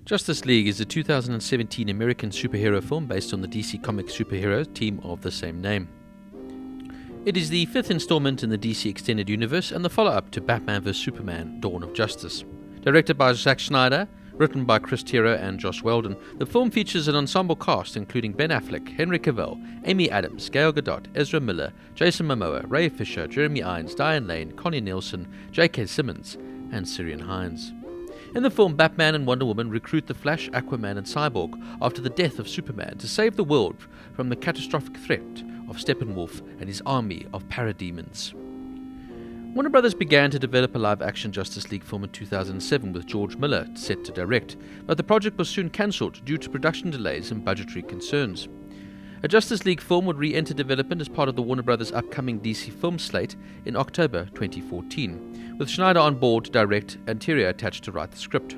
Justice League is a 2017 American superhero film based on the DC Comics superhero team of the same name. It is the fifth installment in the DC Extended Universe and the follow-up to Batman vs Superman: Dawn of Justice. Directed by Zack Snyder, written by Terrio and Joss Whedon, the film features an ensemble cast including Ben Affleck, Henry Cavill, Amy Adams, Gadot, Ezra Miller, Jason Momoa, Ray Fisher, Jeremy Irons, Diane Lane, Connie Nielsen, J.K. Simmons, and Ciarán Hinds. In the film, Batman and Wonder Woman recruit the Flash, Aquaman and Cyborg after the death of Superman to save the world from the catastrophic threat of Steppenwolf and his army of Parademons. Warner Brothers began to develop a live-action Justice League film in 2007 with George Miller set to direct, but the project was soon cancelled due to production delays and budgetary concerns. A Justice League film would re-enter development as part of the Warner Brothers' upcoming DC film slate in October 2014, with Snyder on board to direct and Terrio attached to write the script.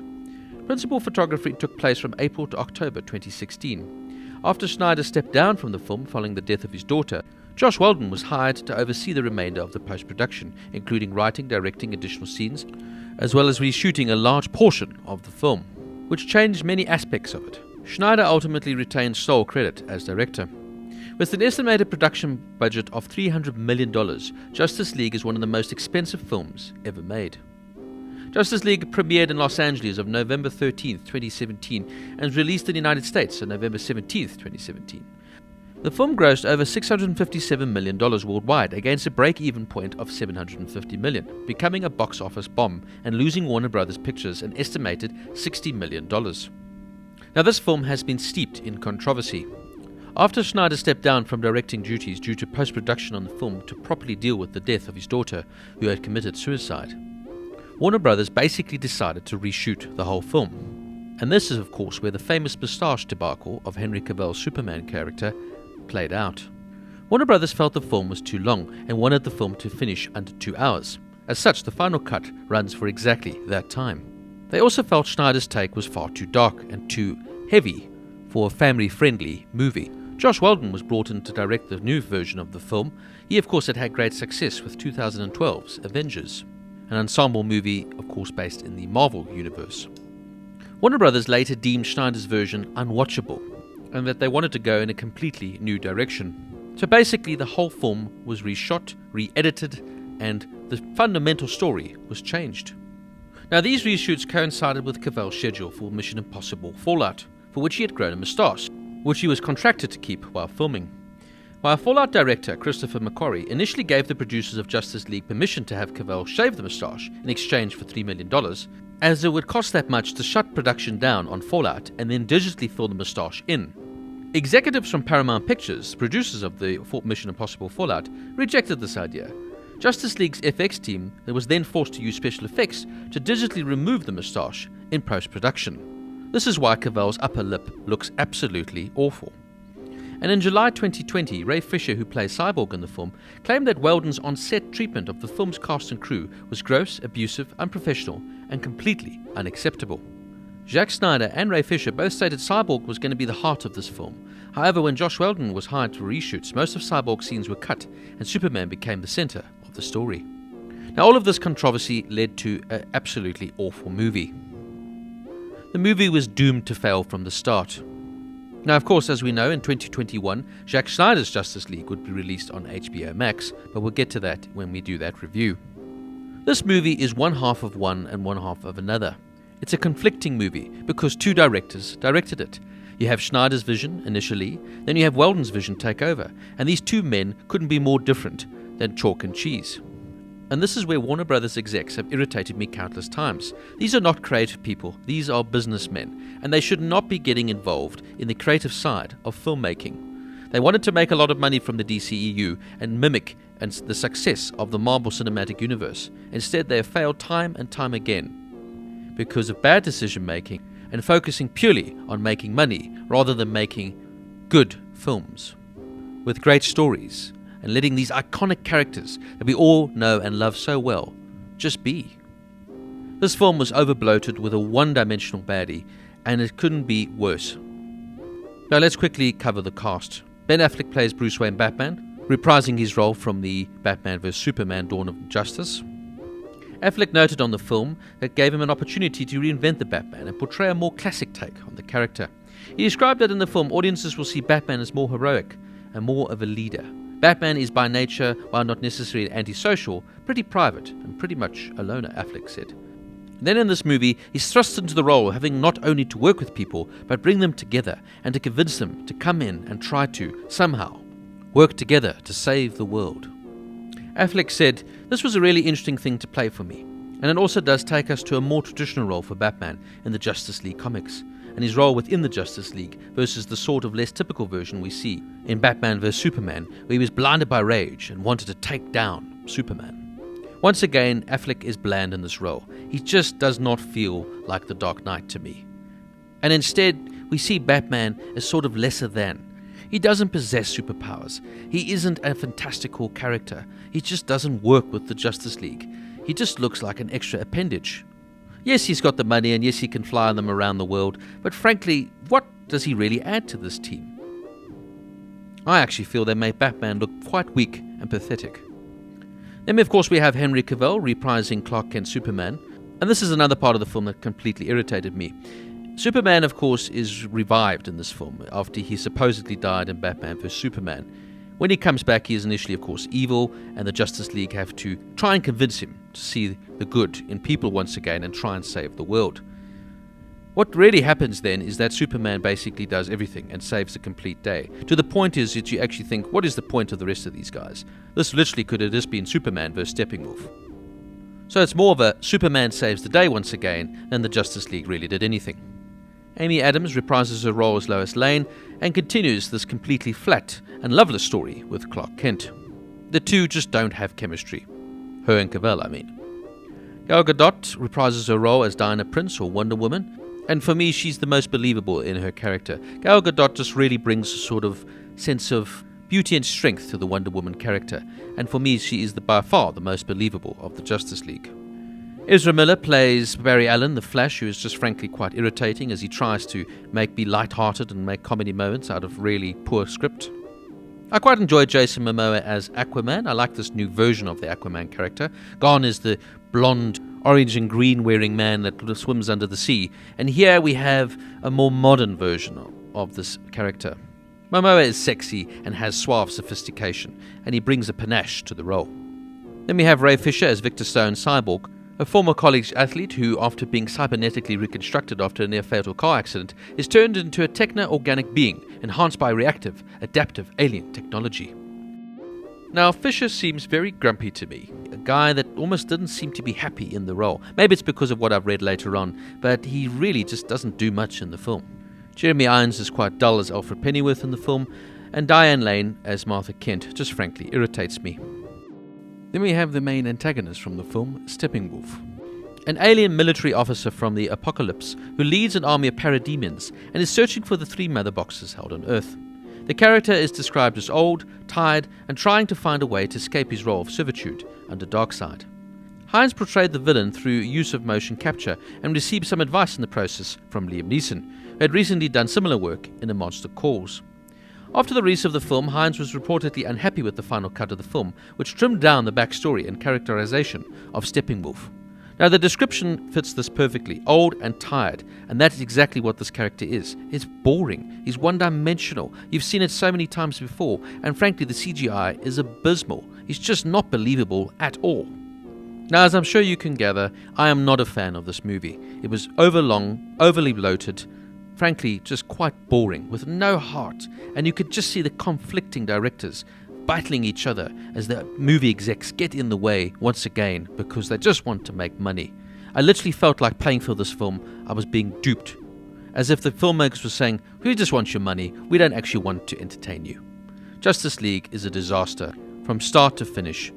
Principal photography took place from April to October 2016. After Snyder stepped down from the film following the death of his daughter, Joss Whedon was hired to oversee the remainder of the post-production, including writing, directing additional scenes, as well as reshooting a large portion of the film, which changed many aspects of it. Snyder ultimately retained sole credit as director. With an estimated production budget of $300 million, Justice League is one of the most expensive films ever made. Justice League premiered in Los Angeles on November 13, 2017, and was released in the United States on November 17, 2017. The film grossed over $657 million worldwide against a break-even point of $750 million, becoming a box office bomb and losing Warner Brothers Pictures an estimated $60 million. Now, this film has been steeped in controversy. After Snyder stepped down from directing duties due to post-production on the film to properly deal with the death of his daughter, who had committed suicide, Warner Brothers basically decided to reshoot the whole film. And this is, of course, where the famous moustache debacle of Henry Cavill's Superman character played out. Warner Brothers felt the film was too long and wanted the film to finish under 2 hours. As such, the final cut runs for exactly that time. They also felt Snyder's take was far too dark and too heavy for a family-friendly movie. Joss Whedon was brought in to direct the new version of the film. He, of course, had had great success with 2012's Avengers, an ensemble movie, of course, based in the Marvel Universe. Warner Brothers later deemed Snyder's version unwatchable, and that they wanted to go in a completely new direction. So basically, the whole film was reshot, re-edited, and the fundamental story was changed. Now, these reshoots coincided with Cavill's schedule for Mission Impossible Fallout, for which he had grown a moustache, which he was contracted to keep while filming. While Fallout director Christopher McQuarrie initially gave the producers of Justice League permission to have Cavill shave the moustache in exchange for $3 million, as it would cost that much to shut production down on Fallout and then digitally fill the moustache in. Executives from Paramount Pictures, producers of the Mission Impossible Fallout, rejected this idea. Justice League's FX team was then forced to use special effects to digitally remove the moustache in post-production. This is why Cavill's upper lip looks absolutely awful. And in July 2020, Ray Fisher, who plays Cyborg in the film, claimed that Whedon's on-set treatment of the film's cast and crew was gross, abusive, unprofessional, and completely unacceptable. Zack Snyder and Ray Fisher both stated Cyborg was going to be the heart of this film. However, when Joss Whedon was hired for reshoots, most of Cyborg's scenes were cut, and Superman became the center of the story. Now, all of this controversy led to an absolutely awful movie. The movie was doomed to fail from the start. Now, of course, as we know, in 2021, Zack Snyder's Justice League would be released on HBO Max, but we'll get to that when we do that review. This movie is one half of one and one half of another. It's a conflicting movie because two directors directed it. You have Snyder's vision initially, then you have Whedon's vision take over, and these two men couldn't be more different than chalk and cheese. And this is where Warner Brothers execs have irritated me countless times. These are not creative people, these are businessmen, and they should not be getting involved in the creative side of filmmaking. They wanted to make a lot of money from the DCEU and mimic the success of the Marvel Cinematic Universe. Instead, they have failed time and time again because of bad decision making and focusing purely on making money rather than making good films with great stories and letting these iconic characters that we all know and love so well just be. This film was over-bloated with a one-dimensional baddie, and it couldn't be worse. Now let's quickly cover the cast. Ben Affleck plays Bruce Wayne Batman, reprising his role from the Batman vs Superman: Dawn of Justice. Affleck noted on the film that gave him an opportunity to reinvent the Batman and portray a more classic take on the character. He described that in the film, audiences will see Batman as more heroic and more of a leader. Batman is by nature, while not necessarily antisocial, pretty private and pretty much a loner, Affleck said. Then in this movie, he's thrust into the role having not only to work with people, but bring them together and to convince them to come in and try to, somehow, work together to save the world. Affleck said, "This was a really interesting thing to play for me, and it also does take us to a more traditional role for Batman in the Justice League comics, and his role within the Justice League versus the sort of less typical version we see in Batman vs Superman, where he was blinded by rage and wanted to take down Superman." Once again, Affleck is bland in this role. He just does not feel like the Dark Knight to me. And instead, we see Batman as sort of lesser than. He doesn't possess superpowers. He isn't a fantastical character. He just doesn't work with the Justice League. He just looks like an extra appendage. Yes, he's got the money, and yes, he can fly them around the world, but frankly, what does he really add to this team? I actually feel they made Batman look quite weak and pathetic. Then, of course, we have Henry Cavill reprising Clark Kent Superman, and this is another part of the film that completely irritated me. Superman, of course, is revived in this film after he supposedly died in Batman vs Superman. When he comes back, he is initially, of course, evil, and the Justice League have to try and convince him to see the good in people once again and try and save the world. What really happens then is that Superman basically does everything and saves the complete day. To the point is that you actually think, what is the point of the rest of these guys? This literally could have just been Superman versus Steppenwolf. So it's more of a Superman saves the day once again than the Justice League really did anything. Amy Adams reprises her role as Lois Lane and continues this completely flat and loveless story with Clark Kent. The two just don't have chemistry. Her and Cavill, I mean. Gal Gadot reprises her role as Diana Prince or Wonder Woman, and for me, she's the most believable in her character. Gal Gadot just really brings a sort of sense of beauty and strength to the Wonder Woman character, and for me, she is by far the most believable of the Justice League. Ezra Miller plays Barry Allen, the Flash, who is just frankly quite irritating as he tries to be light-hearted and make comedy moments out of really poor script. I quite enjoyed Jason Momoa as Aquaman. I like this new version of the Aquaman character. Gone is the blonde, orange and green wearing man that swims under the sea, and here we have a more modern version of this character. Momoa is sexy and has suave sophistication, and he brings a panache to the role. Then we have Ray Fisher as Victor Stone Cyborg, a former college athlete who, after being cybernetically reconstructed after a near-fatal car accident, is turned into a techno-organic being enhanced by reactive, adaptive alien technology. Now, Fisher seems very grumpy to me, a guy that almost didn't seem to be happy in the role. Maybe it's because of what I've read later on, but he really just doesn't do much in the film. Jeremy Irons is quite dull as Alfred Pennyworth in the film, and Diane Lane as Martha Kent just frankly irritates me. Then we have the main antagonist from the film, Steppenwolf, an alien military officer from the apocalypse who leads an army of Parademons and is searching for the 3 mother boxes held on Earth. The character is described as old, tired, and trying to find a way to escape his role of servitude under Darkseid. Hinds portrayed the villain through use of motion capture and received some advice in the process from Liam Neeson, who had recently done similar work in A Monster Calls. After the release of the film, Hinds was reportedly unhappy with the final cut of the film, which trimmed down the backstory and characterization of Steppenwolf. Now, the description fits this perfectly. Old and tired, and that is exactly what this character is. It's boring. He's one-dimensional. You've seen it so many times before, and frankly, the CGI is abysmal. He's just not believable at all. Now, as I'm sure you can gather, I am not a fan of this movie. It was overlong, overly bloated, frankly, just quite boring, with no heart, and you could just see the conflicting directors battling each other as the movie execs get in the way once again because they just want to make money. I literally felt like paying for this film, I was being duped, as if the filmmakers were saying, we just want your money, we don't actually want to entertain you. Justice League is a disaster from start to finish,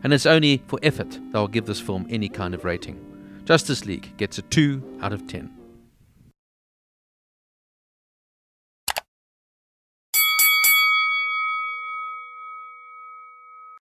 and it's only for effort that I'll give this film any kind of rating. Justice League gets a 2 out of 10.